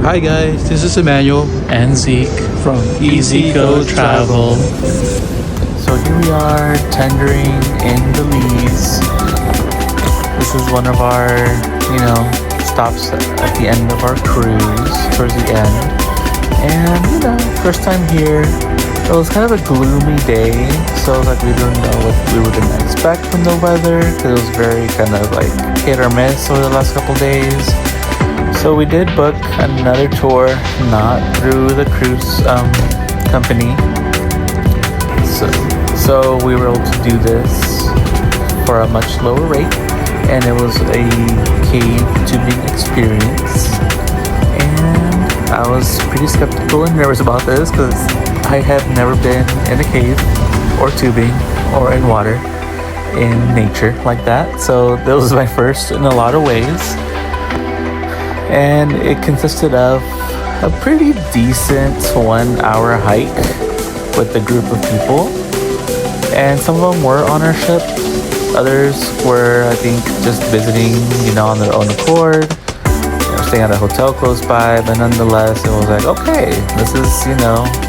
Hi guys, this is Emmanuel and Zeke from Easy Go Travel. So here we are tendering in Belize. This is one of our, stops at the end of our cruise, towards the end. And, first time here, it was kind of a gloomy day. So we didn't know what we were going to expect from the weather, because it was very kind of like hit or miss over the last couple days. So we did book another tour, not through the cruise company. So we were able to do this for a much lower rate, and it was a cave tubing experience. And I was pretty skeptical and nervous about this because I have never been in a cave or tubing or in water in nature like that. So this was my first in a lot of ways. And it consisted of a pretty decent 1 hour hike with a group of people. And some of them were on our ship. Others were, I think, just visiting, on their own accord. Staying at a hotel close by. But nonetheless, it was like, okay, this is,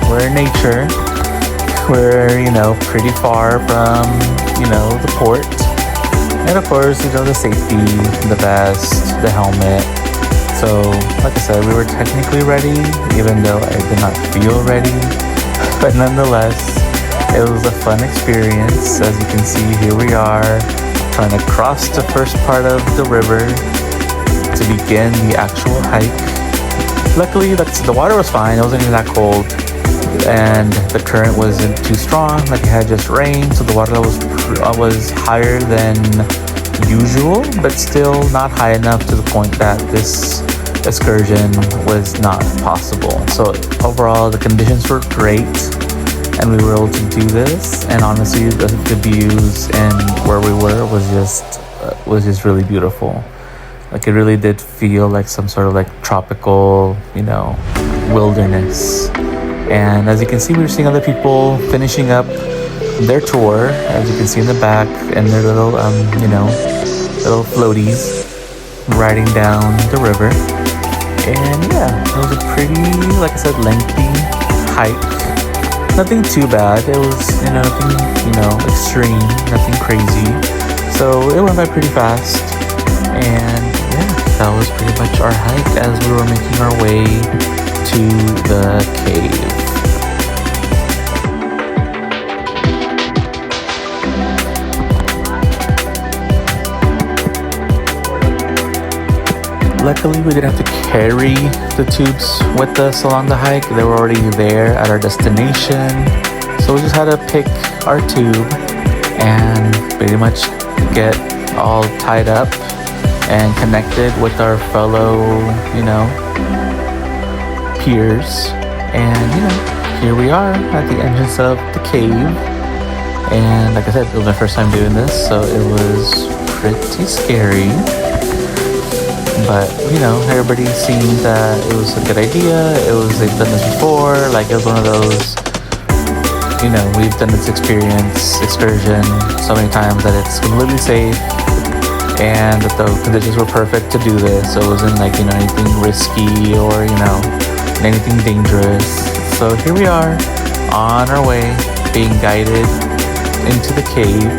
we're in nature. We're, pretty far from, the port. And of course, the safety, the vest, the helmet. So, like I said, we were technically ready, even though I did not feel ready. But nonetheless, it was a fun experience. As you can see, here we are, trying to cross the first part of the river to begin the actual hike. Luckily, the water was fine. It wasn't even that cold. And the current wasn't too strong. It had just rained, so the water was higher than usual, but still not high enough to the point that this excursion was not possible. So overall, the conditions were great, and we were able to do this. And honestly, the views and where we were was just really beautiful. It really did feel like some sort of tropical, wilderness. And as you can see, we were seeing other people finishing up their tour, as you can see in the back, and their little little floaties riding down the river. And yeah, it was a pretty, like I said, lengthy hike. Nothing too bad. It was nothing extreme, nothing crazy. So it went by pretty fast. And yeah, that was pretty much our hike as we were making our way to the cave. Luckily, we didn't have to carry the tubes with us along the hike. They were already there at our destination. So we just had to pick our tube and pretty much get all tied up and connected with our fellow, peers. And, here we are at the entrance of the cave. And like I said, it was my first time doing this, so it was pretty scary. But, everybody seemed that it was a good idea. They've done this before. It was one of those, we've done this excursion so many times that it's completely safe and that the conditions were perfect to do this. So it wasn't anything risky or, anything dangerous. So here we are on our way, being guided into the cave.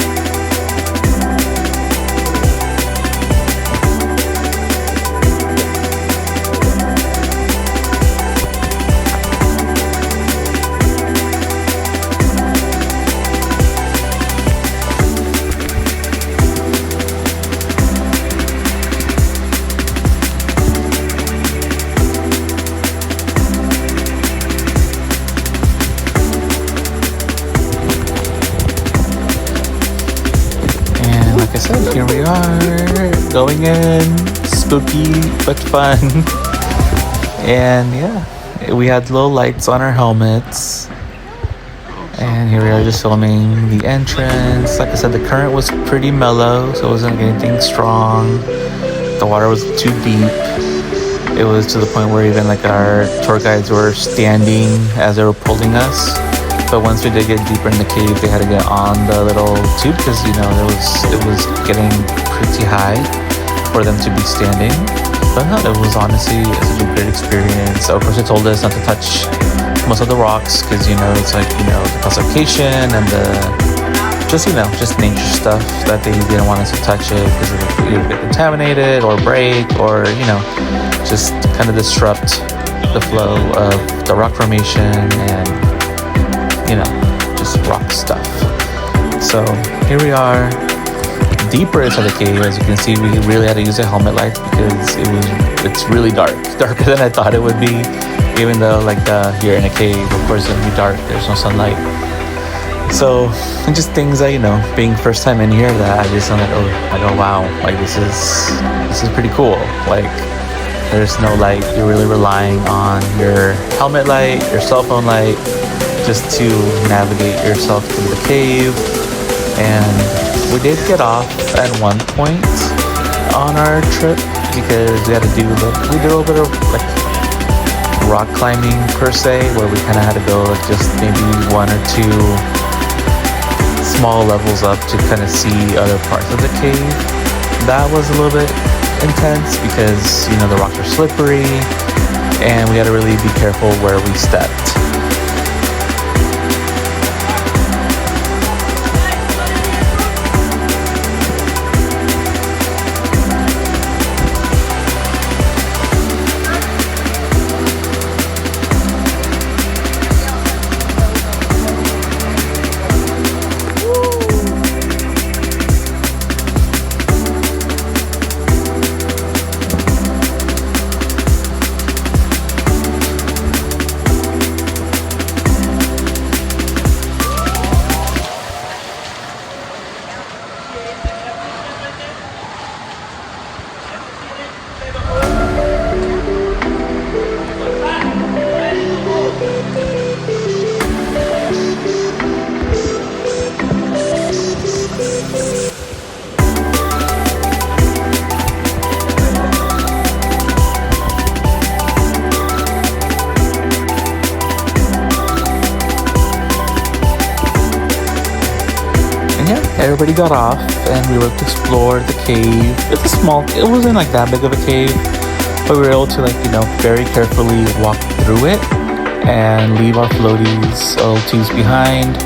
Like I said, here we are, going in, spooky but fun. And yeah, we had low lights on our helmets. And here we are just filming the entrance. Like I said, the current was pretty mellow, so it wasn't anything strong. The water was too deep. It was to the point where even our tour guides were standing as they were pulling us. But once we did get deeper in the cave, they had to get on the little tube because, it was getting pretty high for them to be standing. But no, it was honestly such a great experience. Of course, they told us not to touch most of the rocks because, you know, it's like, you know, the conservation and the just, you know, just nature stuff that they didn't want us to touch it because it would either get contaminated or break or, you know, just kind of disrupt the flow of the rock formation and, you know, just rock stuff. So here we are, deeper into the cave. As you can see, we really had to use a helmet light because it's really dark, darker than I thought it would be. Even though like you're in a cave, of course it'll be dark, there's no sunlight. So just things that, you know, being first time in here, that I just, I'm like, oh, I go, wow, like this is pretty cool. Like there's no light, you're really relying on your helmet light, your cell phone light, just to navigate yourself through the cave. And we did get off at one point on our trip because we had to do we did a little bit of like rock climbing per se, where we kind of had to go like just maybe one or two small levels up to kind of see other parts of the cave. That was a little bit intense because, you know, the rocks are slippery and we had to really be careful where we stepped. Everybody got off and we were able to explore the cave. It wasn't like that big of a cave, but we were able to, like, you know, very carefully walk through it and leave our floaties, OLTs behind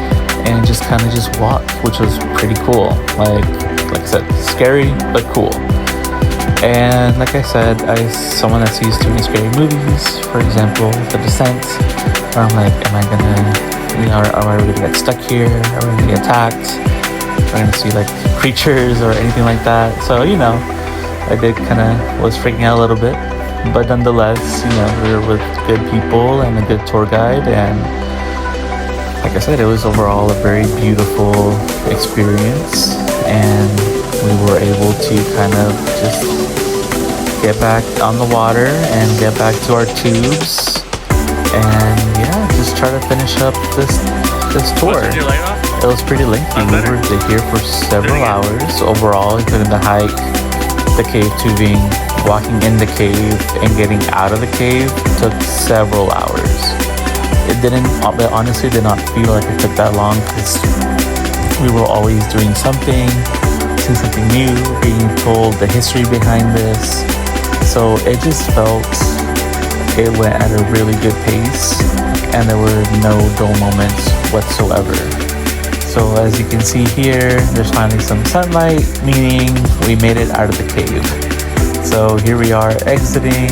and just kind of just walk, which was pretty cool. Like I said, scary, but cool. And like I said, someone that's used to scary movies, for example, The Descent, where I'm like, am I gonna, you know, am I really gonna get stuck here? Are we gonna get attacked? We're gonna see like creatures or anything like that. So, you know, I was freaking out a little bit, but nonetheless, you know, we were with good people and a good tour guide, and like I said, it was overall a very beautiful experience, and we were able to kind of just get back on the water and get back to our tubes, and yeah, just try to finish up this tour. It was pretty lengthy. We were here for several hours overall, including the hike, the cave tubing, walking in the cave, and getting out of the cave took several hours. It honestly did not feel like it took that long because we were always doing something, seeing something new, being told the history behind this. So it just felt it went at a really good pace, and there were no dull moments whatsoever. So as you can see here, there's finally some sunlight, meaning we made it out of the cave. So here we are exiting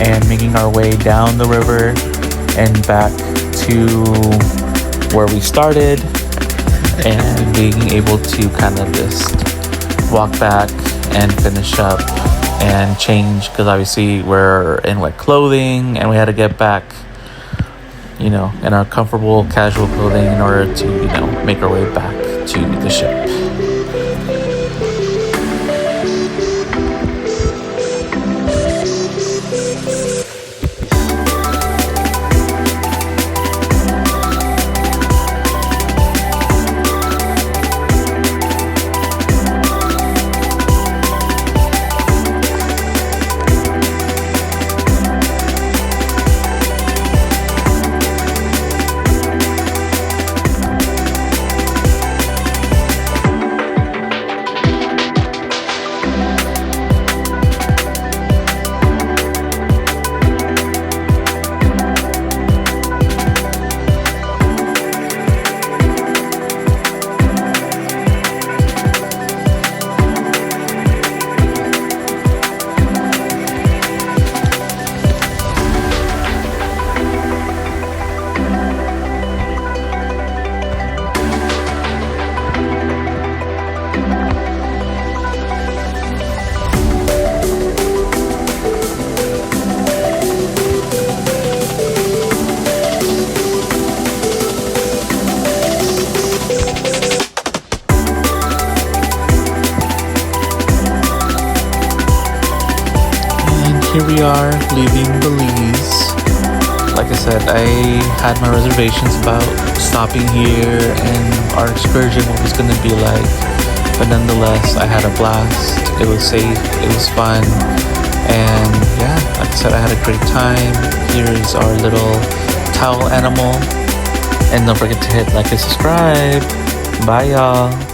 and making our way down the river and back to where we started, and being able to kind of just walk back and finish up and change, because obviously we're in wet clothing and we had to get back, you know, in our comfortable casual clothing in order to, you know, make our way back to the ship. here we are leaving Belize. Like I said, I had my reservations about stopping here and our excursion, what was going to be like. But nonetheless, I had a blast. It was safe, it was fun. And yeah, like I said, I had a great time. Here is our little towel animal. And don't forget to hit like and subscribe. Bye, y'all.